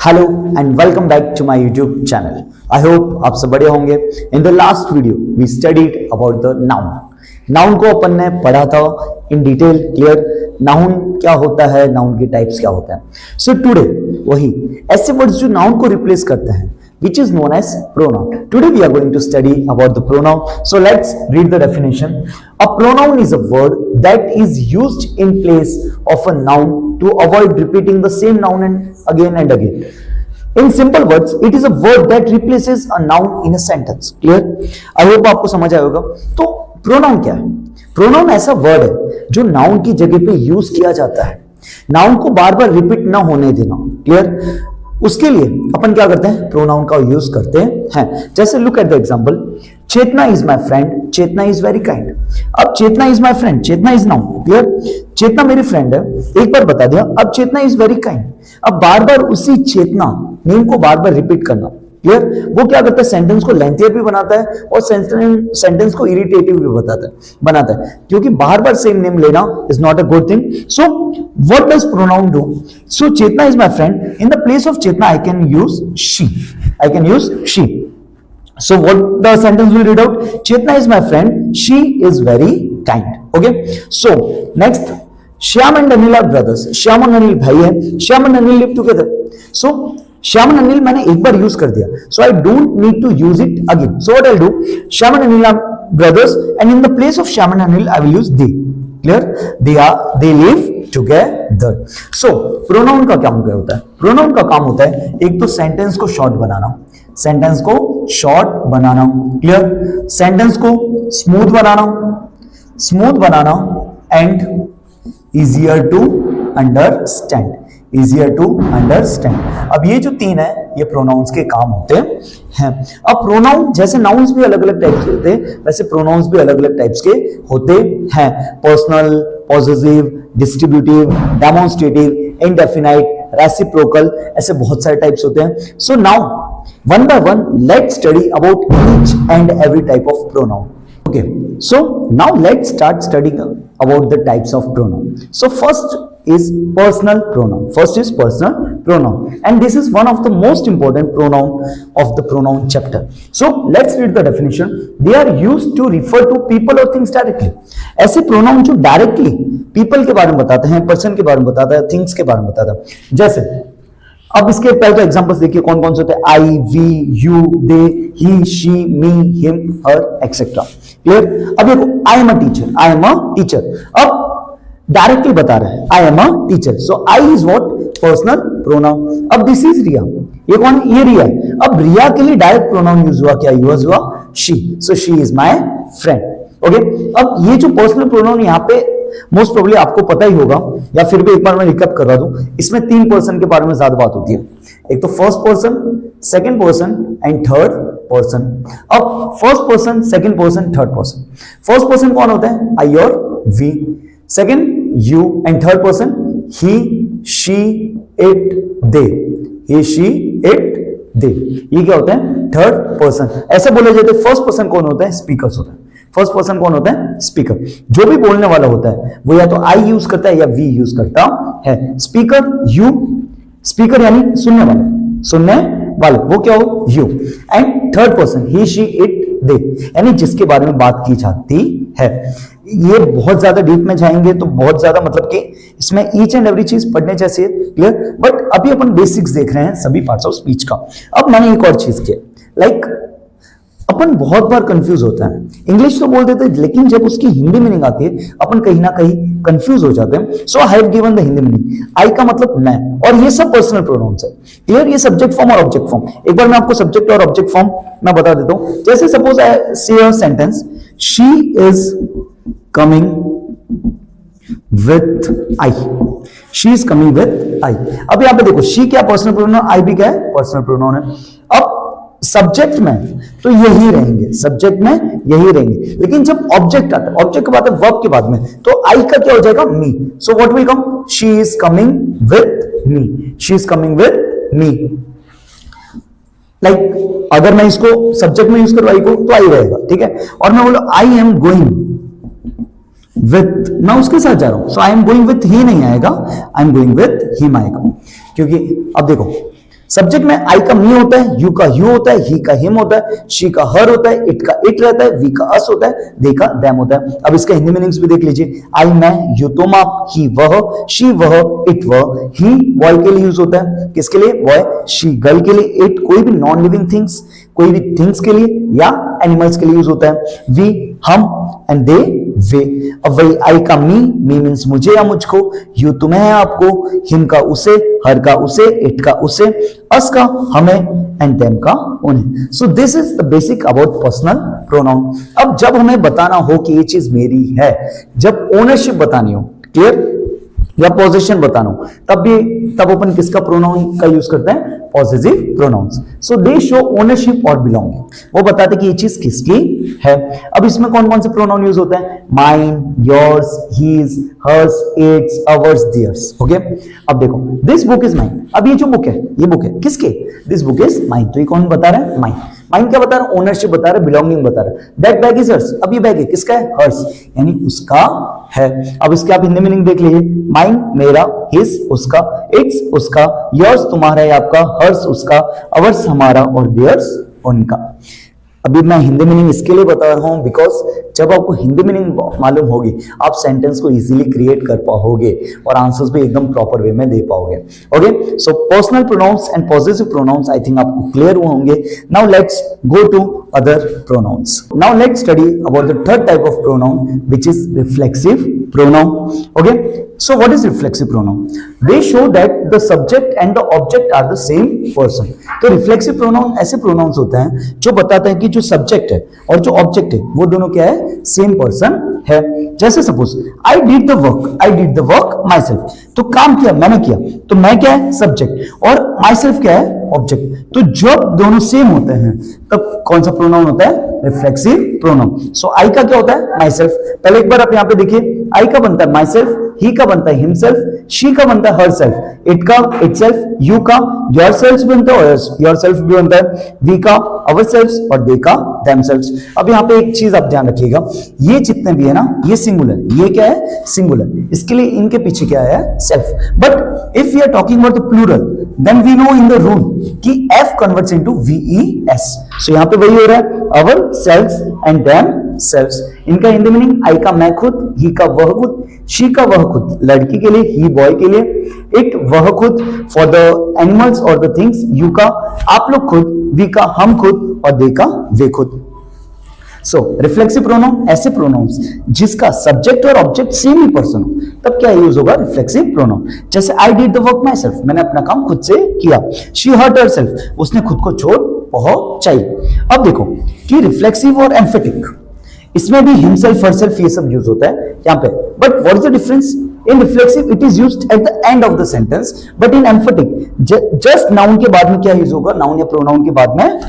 Hello and welcome back to my YouTube channel. I hope आप सब बढ़िया होंगे। In the last video we studied about the noun. Noun को अपन ने पढ़ा था इन डिटेल, क्लियर। नाउन क्या होता है, नाउन के टाइप्स क्या होते हैं। सो टुडे वही ऐसे वर्ड्स जो नाउन को रिप्लेस करते हैं which is known as pronoun. Today we are going to study about the pronoun. So let's read the definition. A pronoun is a word that is used in place of a noun to avoid repeating the same noun and again. In simple words, it is a word that replaces a noun in a sentence. Clear? I hope आपको समझ आया होगा। तो pronoun क्या है? Pronoun ऐसा word है जो नाउन की जगह पे यूज किया जाता है, नाउन को बार बार रिपीट ना होने देना। क्लियर? उसके लिए अपन क्या करते हैं, प्रोनाउन का यूज करते हैं। जैसे look at the example, Chetna is my friend, Chetna is very kind. अब Chetna is my friend, Chetna is noun. Clear? Chetna मेरी फ्रेंड है, एक बार बता दिया। अब चेतना इज वेरी काइंड, अब बार बार उसी चेतना नेम को बार बार रिपीट करना। क्लियर? वो क्या करता है, सेंटेंस को लेंथियर भी बनाता है और सेंटेंस को इरिटेटिव भी बनाता है, क्योंकि बार बार सेम नेम लेना is not a good thing. So what does pronoun do? So Chetna is my friend, in the place of Chetna I can use she. So what the sentence will read out? Chetna is my friend, she is very kind. Okay, so next, Shyam and Anil are brothers. Shyam and Anil भाई है, Shyam and Anil live together. So Shyam and Anil मैंने एक बार use कर दिया, so I don't need to use it again. So what I'll do, Shyam and Anil are brothers and in the place of Shyam and Anil I will use they. Clear? They live together. So pronoun का क्या होता है? Pronoun का काम होता है एक तो सेंटेंस को शॉर्ट बनाना, क्लियर? सेंटेंस को स्मूथ बनाना एंड इजियर टू अंडरस्टैंड। अब ये जो तीन है, ये प्रोनाउंस के काम होते हैं। अब प्रोनाउन जैसे नाउन्स भी अलग अलग टाइप्स के होते हैं, वैसे प्रोनाउंस भी अलग अलग टाइप्स के होते हैं। Personal, possessive, distributive, demonstrative, indefinite, reciprocal, ऐसे बहुत सारे टाइप्स होते हैं। So now one by one, let's study about each and every type of pronoun. Okay, so now let's start studying about the types of pronoun. So first is personal pronoun, and this is one of the most important pronoun of the pronoun chapter. So let's read the definition. They are used to refer to people or things directly. ऐसे pronoun जो directly people के बारे में बताते हैं, person के बारे में बताता है, things के बारे में बताता है। जैसे अब इसके पहले तो एग्जांपल्स देखिए कौन कौन से होते हैं। I, we, you, they, he, she, me, him, her, etcetera. Clear? अब देखो, आई एम अ टीचर। अब डायरेक्टली बता रहा है I am a teacher, so I is what, personal pronoun. अब दिस इज रिया, ये कौन, ये रिया है। अब रिया के लिए डायरेक्ट प्रोनाउन यूज हुआ, क्या यूज हुआ, she, so she is my friend. Okay, अब ये जो पर्सनल प्रोनाउन यहाँ पे मोस्ट प्रोबेबली आपको पता ही होगा, या फिर भी एक बार मैं रिकैप करवा दूं। इसमें तीन पर्सन के बारे में ज्यादा बात होती है, एक तो first person, second person and third person. अब first person, second person, third person. First person कौन होता है, आई और we. Second you and third person he, she, it, they. ये क्या होता है, थर्ड पर्सन। ऐसे बोले जाते हैं फर्स्ट पर्सन कौन होता है, स्पीकर्स होता है। फर्स्ट पर्सन कौन होता है, स्पीकर। जो भी बोलने वाला होता है वो या तो आई यूज करता है या वी यूज करता है। स्पीकर, यू, स्पीकर यानी सुनने वाले, वो क्या हो, you. And third person he, she, it, they, यानी जिसके बारे में बात की जाती है। ये बहुत ज्यादा डीप में जाएंगे तो बहुत ज्यादा, मतलब कि इसमें ईच एंड एवरी चीज पढ़ने जैसी है। क्लियर? बट अभी अपन बेसिक्स देख रहे हैं सभी पार्ट्स ऑफ स्पीच का। अब मैंने एक और चीज किया, लाइक अपन बहुत बार कंफ्यूज होता है, इंग्लिश तो बोल देते हैं, लेकिन जब उसकी हिंदी मीनिंग आती है अपन कहीं ना कहीं कंफ्यूज हो जाते हैं। So I have given the Hindi meaning. I का मतलब मैं, और ये सब पर्सनल प्रोनाउंस है। क्लियर? ये सब्जेक्ट फॉर्म और ऑब्जेक्ट फॉर्म। एक बार मैं आपको सब्जेक्ट और ऑब्जेक्ट फॉर्म मैं बता देता हूं। जैसे सपोज आई से a sentence, she is coming with I. She is coming with I. अब यहां पे देखो, शी क्या पर्सनल प्रोनाउन, आई भी क्या है, पर्सनल प्रोनाउन है। अब सब्जेक्ट में तो यही रहेंगे, लेकिन जब ऑब्जेक्ट आता है, ऑब्जेक्ट के बाद वर्ब के बाद में, तो आई का क्या हो जाएगा, me. So what will come, she is coming with me. Like अगर मैं इसको सब्जेक्ट में यूज करूं आई को, तो आई रहेगा, ठीक है। और मैं बोलो आई एम गोइंग विथ, मैं उसके साथ जा रहा हूं, सो आई एम गोइंग विथ ही नहीं आएगा, I am going with him आएगा। क्योंकि अब देखो सब्जेक्ट में आई का मी होता है, यू का यू होता है, ही का हिम होता है, शी का हर होता है, इट का इट रहता है, वी का अस होता है, दे का देम होता है। अब इसका हिंदी मीनिंग्स भी देख लीजिए। आई मैं, यू तुम आप, ही वह, शी वह, इट वह। ही बॉय के लिए यूज होता है, किसके लिए? बॉय। शी गर्ल के लिए। इट कोई भी नॉन लिविंग थिंग्स, कोई भी थिंग्स के लिए या एनिमल्स के लिए यूज होता है। वी हम, एंड दे वे। अब वही आई का मी मीन्स मुझे या मुझको, यू तुम्हें है आपको, हिम का उसे, हर का उसे, इट का उसे, अस का हमें, एंड देम का उन्हें। सो this is the basic about personal pronoun. अब जब हमें बताना हो कि ये चीज मेरी है, जब ओनरशिप बतानी हो, क्लियर, या पोजीशन बताना हो, तब अपन किसका प्रोनाउन का यूज करते हैं? Possessive pronouns. So they show ownership और बिलोंगिंग, वो बताते कि ये चीज किसकी है। अब इसमें कौन कौन से प्रोनाउन यूज होते हैं? Mine, yours, his, hers, its, ours, theirs. Okay, अब देखो, दिस बुक इज माइन। अब ये जो बुक है, ये बुक है किसके? This book is mine. तो ये कौन बता रहा है? माइन। माइन क्या बता रहा है? ओनरशिप बता रहा है, बिलोंगिंग बता रहा है। That bag is hers. अब ये बैग है किसका है? हर्स, यानी उसका है। अब इसके आप हिंदी मीनिंग देख लीजिए। माइन मेरा, हिज उसका, इट्स उसका, योर्स तुम्हारा या आपका, हर्स उसका, अवर्स हमारा, और देयर्स उनका। अभी मैं हिंदी मीनिंग इसके लिए बता रहा हूं बिकॉज जब आपको हिंदी मीनिंग मालूम होगी, आप सेंटेंस को इजीली क्रिएट कर पाओगे और आंसर्स भी एकदम प्रॉपर वे में दे पाओगे। Okay, so personal pronouns and possessive pronouns I think आपको क्लियर हुए होंगे। Now let's go to other pronouns. Now let's study about the third type of pronoun, which is reflexive pronoun. Okay, so what is reflexive pronoun? They show that the subject and the object are the same person. तो reflexive pronoun ऐसे pronouns होते हैं जो बताते हैं कि जो subject है और जो object है वो दोनों क्या है? same person है। जैसे suppose I did the work myself, तो काम किया मैंने किया, तो मैं क्या है? सब्जेक्ट, और myself क्या है? ऑब्जेक्ट। तो जब दोनों सेम होते हैं तब कौन सा प्रोनाउन होता है? Reflexive pronoun. सो आई का क्या होता है? My self. पहले एक बार आप यहां पे देखिए, आई का बनता है माई सेल्फ, ही का बनता है हिमसेल्फ, शी का बनता है हर सेल्फ, इट का इटसेल्फ, यू का योर सेल्फ बनता है, योर सेल्फ भी बनता है, वी का अवर सेल्फ, और दे का देमसेल्व्स। अब यहाँ पे एक चीज आप ध्यान रखिएगा, ये जितने भी है ना, ये सिंगुलर, ये क्या है? सिंगुलर। इसके लिए इनके पीछे क्या है? Self. But if we are talking about the plural, then we know in the rule कि F converts into VES। So यहाँ पे वही हो रहा है, ourselves and themselves. इनका हिंदी मीनिंग, आई का मैं खुद, ही का वह खुद, शी का वह खुद लड़की के लिए, ही बॉय के लिए, इट वह खुद फॉर द एनिमल्स और द थिंग्स, यू का आप लोग खुद, वी का हम खुद, और दे का वे खुद। सो रिफ्लेक्सिव प्रोनाउन ऐसे प्रोनाउंस जिसका सब्जेक्ट और ऑब्जेक्ट सेम ही पर्सन हो, तब क्या यूज होगा? Reflexive pronoun. जैसे I did the work myself, मैंने अपना काम खुद से किया। शी हर्ट हरसेल्फ, उसने खुद को चोट पहुंचाई। अब देखो कि रिफ्लेक्सिव और एम्फेटिक, इसमें भी हिमसेल्फ, हरसेल्फ ये सब यूज होता है यहाँ पे। But what is the difference? In reflexive, it is used at the end of the sentence, but in emphatic, just noun के बाद में क्या यूज होगा? नाउन या प्रोनाउन के बाद में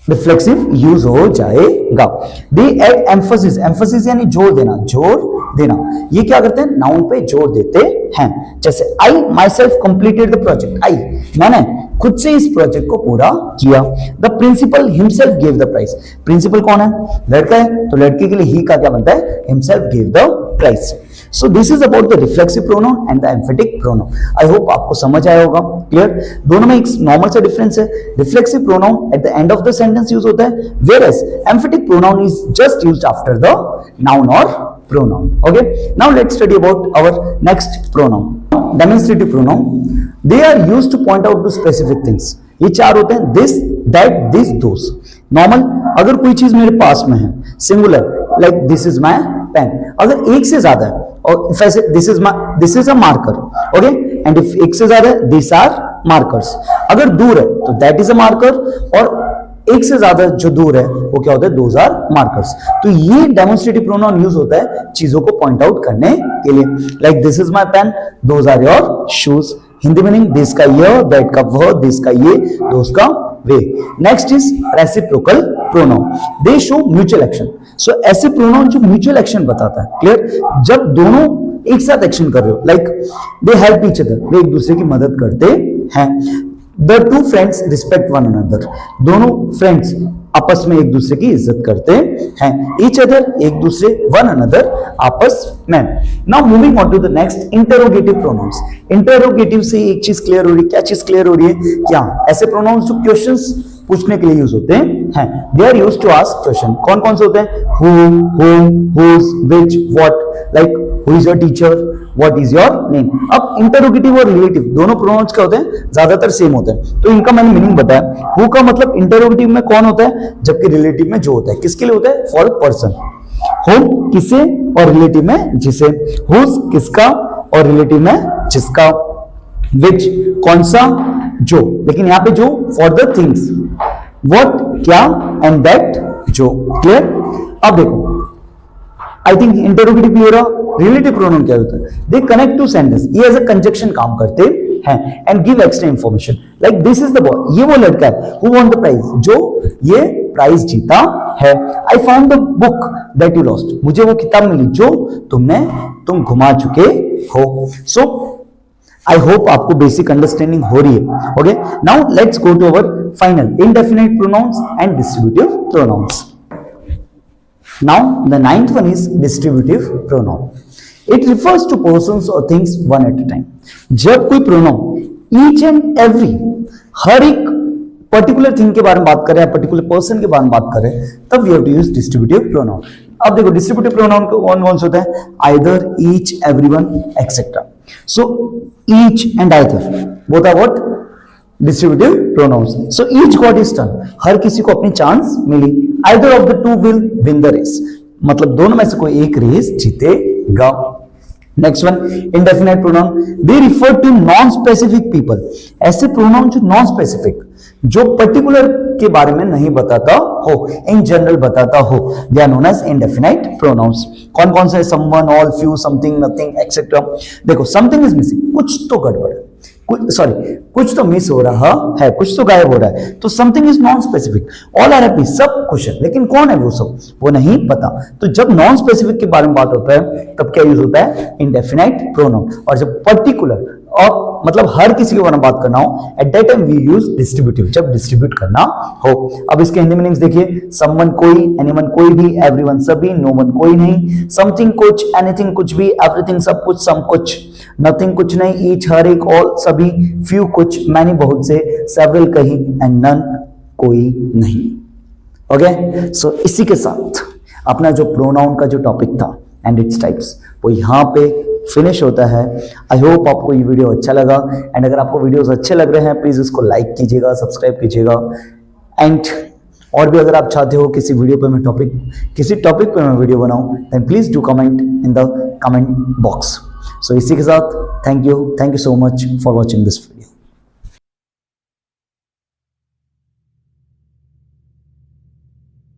रिफ्लेक्सिव यूज हो जाएगा। दे एड एम्फोसिस, एम्फोसिस यानी जोर देना, जोर देना। ये क्या करते हैं? नाउन पे जोर देते हैं। जैसे I myself completed the project, I मैंने खुद से इस प्रोजेक्ट को पूरा किया। The principal himself give the prize, principal कौन है? लड़का है, तो लड़के के लिए ही का क्या बनता है? Himself give the prize. So this is about the reflexive pronoun and the emphatic pronoun. I hope आपको समझ आया होगा, क्लियर। दोनों में एक नॉर्मल सा डिफरेंस है। Reflexive pronoun at the end of the sentence use होता है, whereas emphatic pronoun is just used after the noun और pronoun. Okay, now let's study about our next pronoun, demonstrative pronoun. They are used to point out to specific things. ये चार होते हैं, this, that, this, those. Normal, अगर कोई चीज मेरे पास में है, singular, like this is my pen. अगर एक से ज्यादा है, और if I say this is a marker, okay, and if एक से ज्यादा है, these are markers. अगर दूर है तो that is a marker, और एक से ज्यादा जो दूर है वो क्या होता है? Those are markers. तो ये डेमोन्स्ट्रेटिव प्रोनाउन यूज होता है चीजों को पॉइंट आउट करने के लिए, like this is my pen, those are your shoes. Hindi meaning, this का ये, दैट का वह, दिस का ये, दोज का वे। Next is reciprocal pronoun, they show mutual action. So ऐसे प्रोनाउन जो म्यूचुअल एक्शन बताता है, क्लियर, जब दोनों एक साथ एक्शन कर रहे हो, like they help each other, वे एक दूसरे की मदद करते हैं। The two friends respect one another, दोनों फ्रेंड्स आपस में एक दूसरे की इज्जत करते हैं, ईच अदर, एक दूसरे, वन अनदर, आपस में। Now moving on to the next, interrogative pronouns. Interrogative से एक चीज क्लियर हो रही है, क्या चीज क्लियर हो रही है? क्या ऐसे प्रोनाउंस जो क्वेश्चंस पूछने के लिए यूज होते हैं, they are used to ask question. कौन कौन से होते हैं? who, whom, whose, which, what, like who is your teacher, what is your name। अब इंटरोगेटिव और रिलेटिव दोनों प्रोनाउंस क्या होते हैं? ज्यादातर सेम होते हैं, तो इनका मैंने मीनिंग बताया। हु का मतलब इंटरोगेटिव में कौन होता है, जबकि रिलेटिव में जो होता है। किसके लिए होता है? For a person. होम किसे और रिलेटिव में जिसे। हुज किसका और रिलेटिव में जिसका। विच कौन सा, जो, लेकिन यहां पे जो फॉर द थिंग्स। व्हाट क्या, एंड दैट जो। क्लियर? अब देखो, आई थिंक इंटरोगेटिव क्लियर है। रिलेटिव प्रोनाउन क्या होता है? दे कनेक्ट टू सेंटेंस, ये एज अ कंजक्शन काम करते हैं and give extra information. Like this is the boy, ये वो लड़का है, हु वॉन्ट द प्राइज, जो ये प्राइज जीता है। I found the book that you lost, मुझे वो किताब मिली जो तुम घुमा चुके हो। सो आई होप आपको बेसिक अंडरस्टैंडिंग हो रही है। Okay, now let's go to our final, indefinite pronouns and distributive pronouns. Now the ninth one is distributive pronoun. It refers to persons or things one at a time. जब कोई pronoun each and every, हर एक particular thing के बारे में बात करें, particular person के बारे में बात करें, तब we have to use distributive pronoun. अब देखो डिस्ट्रीब्यूटिव प्रोनाउन कौन कौन से होता है? Either, each, everyone, etcetera. So each and either both are what? Distributive pronouns. So each got his turn, हर किसी को अपनी चांस मिली। Either of the two will win the race, मतलब दोनों में से कोई एक रेस जीतेगा। Next one, indefinite pronoun. They refer to non specific people, ऐसे प्रोनाउन जो नॉन स्पेसिफिक, जो पर्टिकुलर के बारे में नहीं बताता हो, इन जनरल बताता हो, they are known as indefinite pronouns. कौन कौन से? Someone, all, few, something, nothing, etcetera. देखो समथिंग इज मिसिंग, कुछ तो गड़बड़ है, कुछ तो मिस हो रहा है, कुछ तो गायब हो रहा है, तो something is non specific. All are happy, सब खुश है, लेकिन कौन है वो सब, वो नहीं पता। तो जब नॉन स्पेसिफिक के बारे में बात होता है, तब क्या यूज होता है? Indefinite pronoun. और जब पर्टिकुलर और मतलब हर किसी के बारे में बात करना हो, at that time we use distributive, जब डिस्ट्रीब्यूट करना हो। अब इसके हिंदी मीनिंग्स देखिए, समवन कोई, एनीवन कोई भी, एवरीवन सभी, नो वन कोई नहीं, समथिंग कुछ, एनीथिंग कुछ भी, एवरीथिंग सब कुछ, सम कुछ, नथिंग कुछ नहीं, ईच हर एक, ऑल सभी, फ्यू कुछ, मैनी बहुत से, सेवरल कहीं, एंड नन कोई नहीं। ओके, सो इसी के साथ अपना जो प्रोनाउन का जो टॉपिक था एंड इट्स टाइप्स, वो यहाँ पे फिनिश होता है। आई होप आपको ये वीडियो अच्छा लगा, एंड अगर आपको वीडियोस अच्छे लग रहे हैं प्लीज इसको लाइक कीजिएगा, सब्सक्राइब कीजिएगा, एंड और भी अगर आप चाहते हो किसी टॉपिक पे मैं वीडियो बनाऊं, then please do comment in the comment box. So इसी के साथ thank you so much for watching this video.